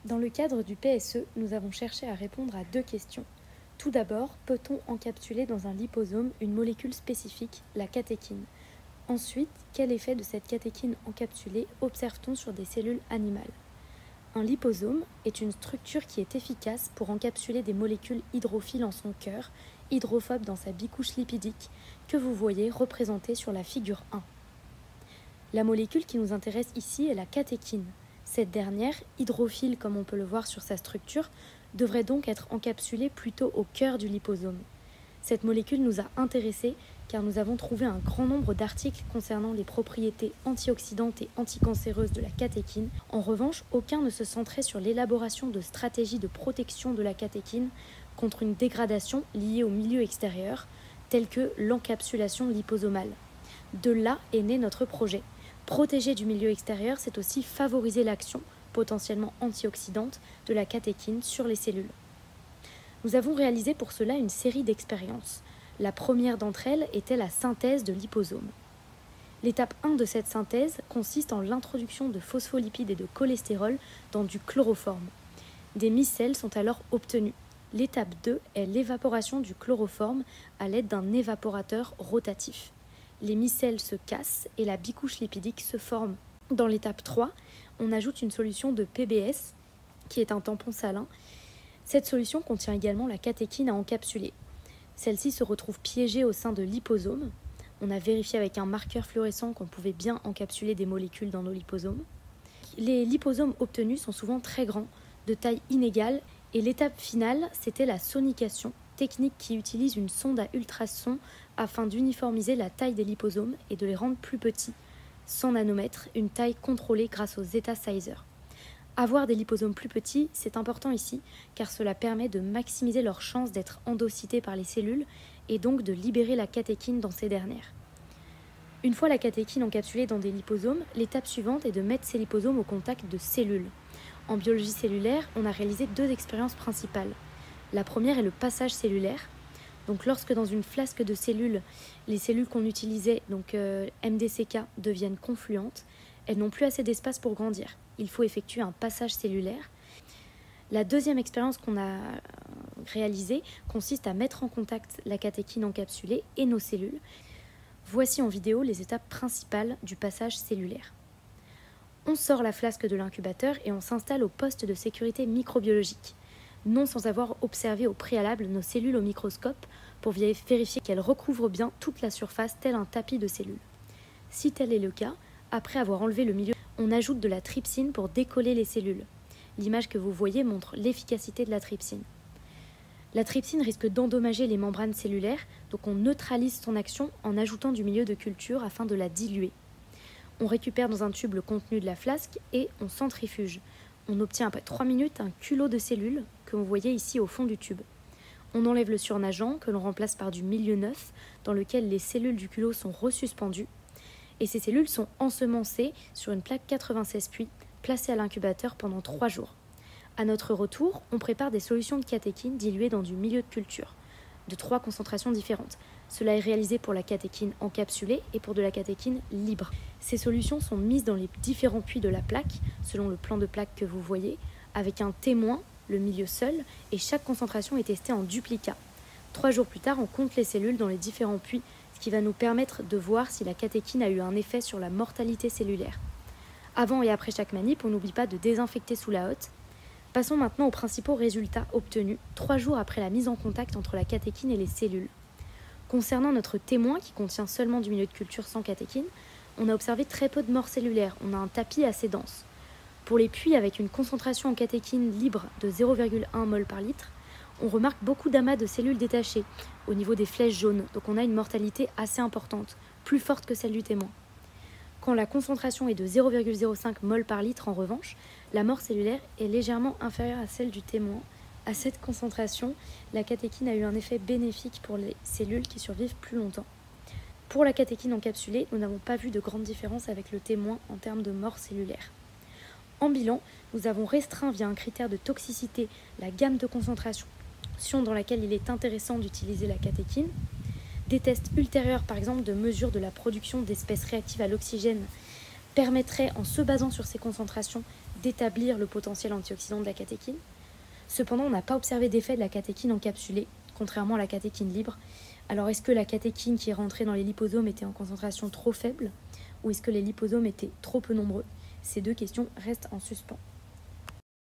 Dans le cadre du PSE, nous avons cherché à répondre à deux questions. Tout d'abord, peut-on encapsuler dans un liposome une molécule spécifique, la catéchine ? Ensuite, quel effet de cette catéchine encapsulée observe-t-on sur des cellules animales ? Un liposome est une structure qui est efficace pour encapsuler des molécules hydrophiles en son cœur, hydrophobes dans sa bicouche lipidique, que vous voyez représentée sur la figure 1. La molécule qui nous intéresse ici est la catéchine. Cette dernière, hydrophile comme on peut le voir sur sa structure, devrait donc être encapsulée plutôt au cœur du liposome. Cette molécule nous a intéressés car nous avons trouvé un grand nombre d'articles concernant les propriétés antioxydantes et anticancéreuses de la catéchine. En revanche, aucun ne se centrait sur l'élaboration de stratégies de protection de la catéchine contre une dégradation liée au milieu extérieur, telle que l'encapsulation liposomale. De là est né notre projet. Protéger du milieu extérieur, c'est aussi favoriser l'action, potentiellement antioxydante, de la catéchine sur les cellules. Nous avons réalisé pour cela une série d'expériences. La première d'entre elles était la synthèse de liposomes. L'étape 1 de cette synthèse consiste en l'introduction de phospholipides et de cholestérol dans du chloroforme. Des micelles sont alors obtenues. L'étape 2 est l'évaporation du chloroforme à l'aide d'un évaporateur rotatif. Les micelles se cassent et la bicouche lipidique se forme. Dans l'étape 3, on ajoute une solution de PBS, qui est un tampon salin. Cette solution contient également la catéchine à encapsuler. Celle-ci se retrouve piégée au sein de liposomes. On a vérifié avec un marqueur fluorescent qu'on pouvait bien encapsuler des molécules dans nos liposomes. Les liposomes obtenus sont souvent très grands, de taille inégale, et l'étape finale, c'était la sonication, technique qui utilise une sonde à ultrasons afin d'uniformiser la taille des liposomes et de les rendre plus petits, 100 nanomètres, une taille contrôlée grâce aux Zeta Sizer. Avoir des liposomes plus petits, c'est important ici, car cela permet de maximiser leurs chances d'être endocytés par les cellules et donc de libérer la catéchine dans ces dernières. Une fois la catéchine encapsulée dans des liposomes, l'étape suivante est de mettre ces liposomes au contact de cellules. En biologie cellulaire, on a réalisé deux expériences principales. La première est le passage cellulaire. Donc lorsque dans une flasque de cellules, les cellules qu'on utilisait, donc MDCK, deviennent confluentes, elles n'ont plus assez d'espace pour grandir. Il faut effectuer un passage cellulaire. La deuxième expérience qu'on a réalisée consiste à mettre en contact la catéchine encapsulée et nos cellules. Voici en vidéo les étapes principales du passage cellulaire. On sort la flasque de l'incubateur et on s'installe au poste de sécurité microbiologique, non sans avoir observé au préalable nos cellules au microscope pour vérifier qu'elles recouvrent bien toute la surface tel un tapis de cellules. Si tel est le cas, après avoir enlevé le milieu, on ajoute de la trypsine pour décoller les cellules. L'image que vous voyez montre l'efficacité de la trypsine. La trypsine risque d'endommager les membranes cellulaires, donc on neutralise son action en ajoutant du milieu de culture afin de la diluer. On récupère dans un tube le contenu de la flasque et on centrifuge. On obtient après 3 minutes un culot de cellules que vous voyez ici au fond du tube. On enlève le surnageant que l'on remplace par du milieu neuf dans lequel les cellules du culot sont resuspendues. Et ces cellules sont ensemencées sur une plaque 96 puits, placée à l'incubateur pendant 3 jours. À notre retour, on prépare des solutions de catéchine diluées dans du milieu de culture, de 3 concentrations différentes. Cela est réalisé pour la catéchine encapsulée et pour de la catéchine libre. Ces solutions sont mises dans les différents puits de la plaque, selon le plan de plaque que vous voyez, avec un témoin, le milieu seul, et chaque concentration est testée en duplicat. 3 jours plus tard, on compte les cellules dans les différents puits, qui va nous permettre de voir si la catéchine a eu un effet sur la mortalité cellulaire. Avant et après chaque manip, on n'oublie pas de désinfecter sous la hotte. Passons maintenant aux principaux résultats obtenus 3 jours après la mise en contact entre la catéchine et les cellules. Concernant notre témoin, qui contient seulement du milieu de culture sans catéchine, on a observé très peu de morts cellulaires, on a un tapis assez dense. Pour les puits avec une concentration en catéchine libre de 0,1 mol par litre, on remarque beaucoup d'amas de cellules détachées au niveau des flèches jaunes, donc on a une mortalité assez importante, plus forte que celle du témoin. Quand la concentration est de 0,05 mol par litre en revanche, la mort cellulaire est légèrement inférieure à celle du témoin. À cette concentration, la catéchine a eu un effet bénéfique pour les cellules qui survivent plus longtemps. Pour la catéchine encapsulée, nous n'avons pas vu de grande différence avec le témoin en termes de mort cellulaire. En bilan, nous avons restreint via un critère de toxicité la gamme de concentration dans laquelle il est intéressant d'utiliser la catéchine. Des tests ultérieurs, par exemple, de mesure de la production d'espèces réactives à l'oxygène permettraient, en se basant sur ces concentrations, d'établir le potentiel antioxydant de la catéchine. Cependant, on n'a pas observé d'effet de la catéchine encapsulée, contrairement à la catéchine libre. Alors, est-ce que la catéchine qui est rentrée dans les liposomes était en concentration trop faible ou est-ce que les liposomes étaient trop peu nombreux? Ces deux questions restent en suspens.